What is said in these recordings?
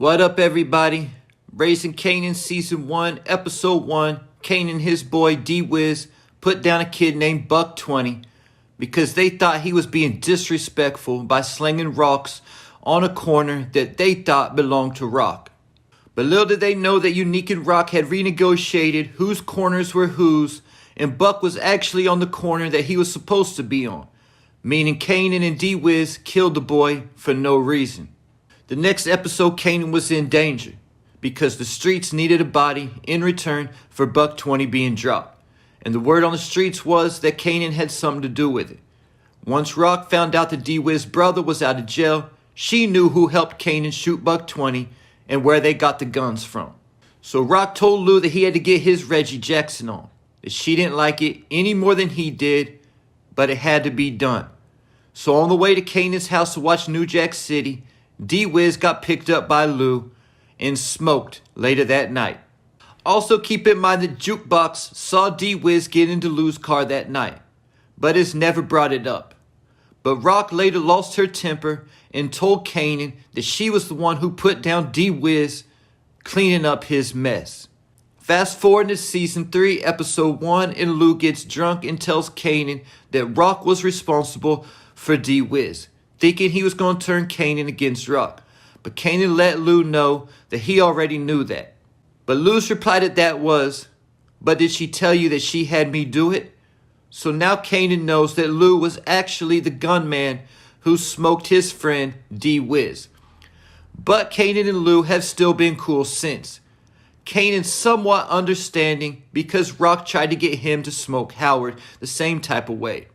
What up, everybody? Raising Kanan Season 1, Episode 1. Kanan and his boy D-Wiz put down a kid named Buck 20 because they thought he was being disrespectful by slinging rocks on a corner that they thought belonged to Rock. But little did they know that Unique and Rock had renegotiated whose corners were whose, and Buck was actually on the corner that he was supposed to be on, meaning Kanan and D-Wiz killed the boy for no reason. The next episode, Kanan was in danger because the streets needed a body in return for Buck 20 being dropped. And the word on the streets was that Kanan had something to do with it. Once Rock found out that D-Wiz's brother was out of jail, she knew who helped Kanan shoot Buck 20 and where they got the guns from. So Rock told Lou that he had to get his Reggie Jackson on, that she didn't like it any more than he did, but it had to be done. So on the way to Kanan's house to watch New Jack City, D-Wiz got picked up by Lou and smoked later that night. Also keep in mind that Jukebox saw D-Wiz get into Lou's car that night, but has never brought it up. But Rock later lost her temper and told Kanan that she was the one who put down D-Wiz cleaning up his mess. Fast forward to Season 3, Episode 1, and Lou gets drunk and tells Kanan that Rock was responsible for D-Wiz, thinking he was going to turn Kanan against Rock. But Kanan let Lou know that he already knew that. But Lou's reply to that was, "But did she tell you that she had me do it?" So now Kanan knows that Lou was actually the gunman who smoked his friend D-Wiz. But Kanan and Lou have still been cool since. Kanan's somewhat understanding because Rock tried to get him to smoke Howard the same type of way.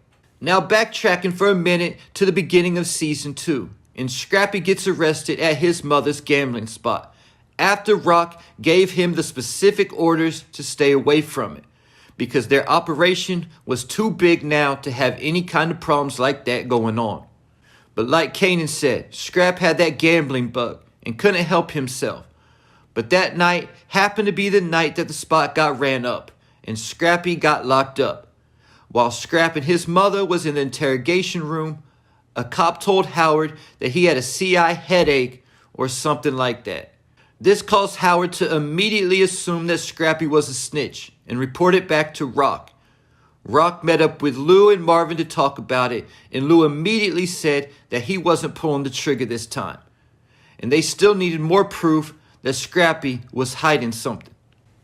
Now backtracking for a minute to the beginning of Season 2, and Scrappy gets arrested at his mother's gambling spot after Rock gave him the specific orders to stay away from it because their operation was too big now to have any kind of problems like that going on. But like Kanan said, Scrap had that gambling bug and couldn't help himself. But that night happened to be the night that the spot got ran up and Scrappy got locked up. While Scrap and his mother was in the interrogation room, a cop told Howard that he had a CI headache or something like that. This caused Howard to immediately assume that Scrappy was a snitch and report it back to Rock. Rock met up with Lou and Marvin to talk about it, and Lou immediately said that he wasn't pulling the trigger this time. And they still needed more proof that Scrappy was hiding something.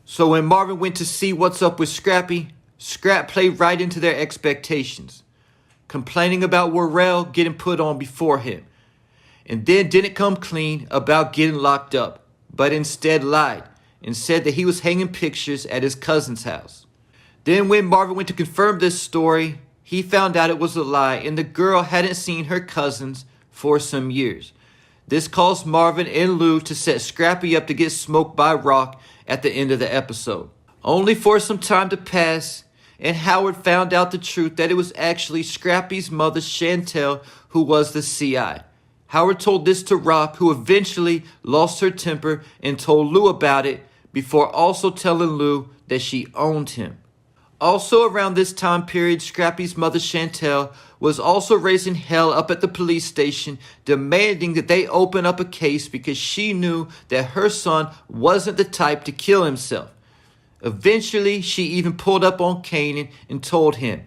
So when Marvin went to see what's up with Scrappy, Scrap played right into their expectations, complaining about Raquel getting put on before him, and then didn't come clean about getting locked up, but instead lied and said that he was hanging pictures at his cousin's house. Then when Marvin went to confirm this story, he found out it was a lie and the girl hadn't seen her cousins for some years. This caused Marvin and Lou to set Scrappy up to get smoked by Rock at the end of the episode. Only for some time to pass, and Howard found out the truth that it was actually Scrappy's mother, Chantel, who was the CI. Howard told this to Rock, who eventually lost her temper and told Lou about it before also telling Lou that she owned him. Also around this time period, Scrappy's mother, Chantel, was also raising hell up at the police station, demanding that they open up a case because she knew that her son wasn't the type to kill himself. Eventually, she even pulled up on Kanan and told him,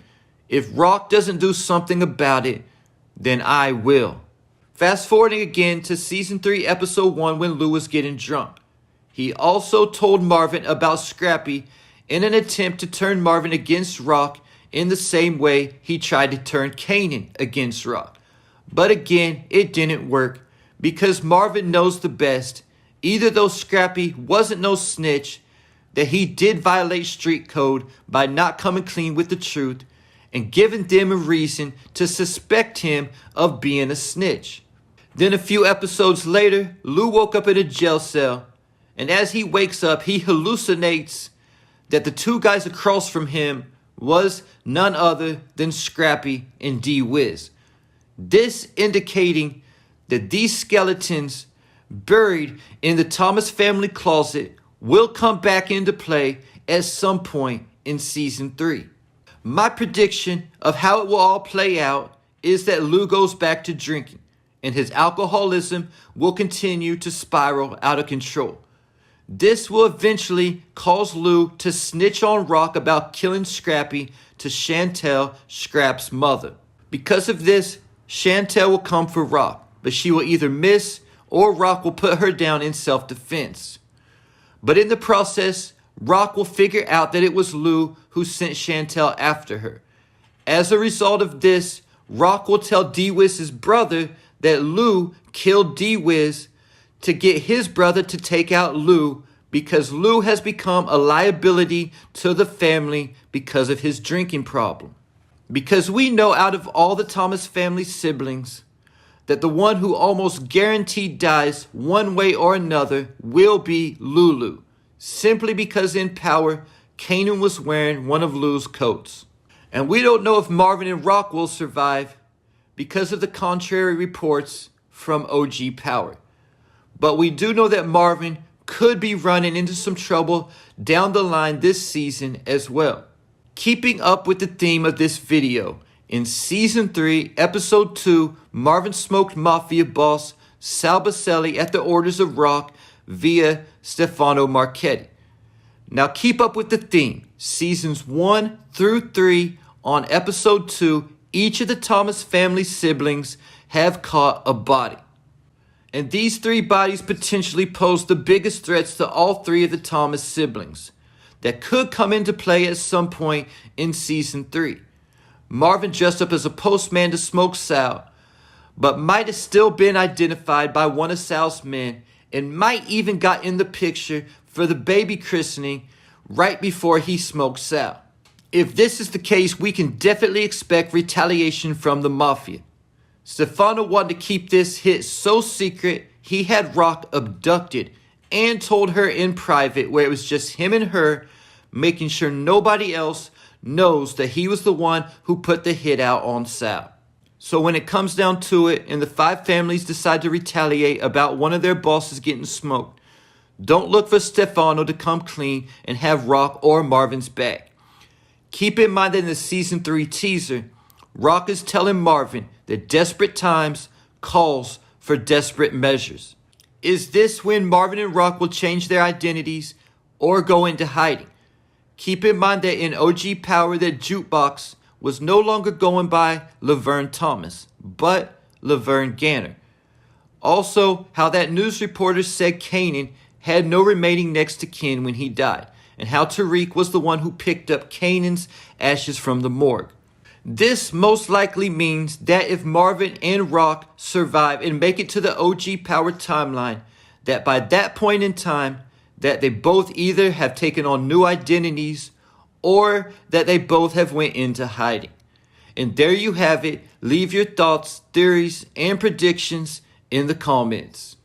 "If Rock doesn't do something about it, then I will." Fast forwarding again to Season 3, Episode 1 when Lou was getting drunk. He also told Marvin about Scrappy in an attempt to turn Marvin against Rock in the same way he tried to turn Kanan against Rock. But again, it didn't work because Marvin knows the best, either though Scrappy wasn't no snitch, that he did violate street code by not coming clean with the truth and giving them a reason to suspect him of being a snitch. Then a few episodes later, Lou woke up in a jail cell, and as he wakes up, he hallucinates that the two guys across from him was none other than Scrappy and D-Wiz. This indicating that these skeletons buried in the Thomas family closet will come back into play at some point in Season 3. My prediction of how it will all play out is that Lou goes back to drinking and his alcoholism will continue to spiral out of control. This will eventually cause Lou to snitch on Rock about killing Scrappy to Chantel, Scrap's mother. Because of this, Chantel will come for Rock, but she will either miss or Rock will put her down in self-defense. But in the process, Rock will figure out that it was Lou who sent Chantel after her. As a result of this, Rock will tell D-Wiz's brother that Lou killed D-Wiz to get his brother to take out Lou because Lou has become a liability to the family because of his drinking problem. Because we know out of all the Thomas family siblings that the one who almost guaranteed dies one way or another will be Lulu, simply because in power, Kanan was wearing one of Lou's coats. And we don't know if Marvin and Rock will survive because of the contrary reports from OG Power. But we do know that Marvin could be running into some trouble down the line this season as well. Keeping up with the theme of this video, in Season 3, Episode 2, Marvin smoked Mafia boss Sal Balacelli at the orders of Rock via Stefano Marchetti. Now keep up with the theme. Seasons 1 through 3, on Episode 2, each of the Thomas family siblings have caught a body. And these 3 bodies potentially pose the biggest threats to all 3 of the Thomas siblings that could come into play at some point in Season 3. Marvin dressed up as a postman to smoke Sal, but might have still been identified by one of Sal's men and might even got in the picture for the baby christening right before he smoked Sal. If this is the case, we can definitely expect retaliation from the Mafia. Stefano wanted to keep this hit so secret, he had Rock abducted and told her in private where it was just him and her, making sure nobody else knows that he was the one who put the hit out on Sal. So when it comes down to it and the 5 families decide to retaliate about one of their bosses getting smoked, don't look for Stefano to come clean and have Rock or Marvin's back. Keep in mind that in the Season 3 teaser, Rock is telling Marvin that desperate times calls for desperate measures. Is this when Marvin and Rock will change their identities or go into hiding? Keep in mind that in OG Power that Jukebox was no longer going by Laverne Thomas, but Laverne Ganner. Also, how that news reporter said Kanan had no remaining next to kin when he died, and how Tariq was the one who picked up Kanan's ashes from the morgue. This most likely means that if Marvin and Rock survive and make it to the OG Power timeline, that by that point in time, that they both either have taken on new identities or that they both have went into hiding. And there you have it. Leave your thoughts, theories, and predictions in the comments.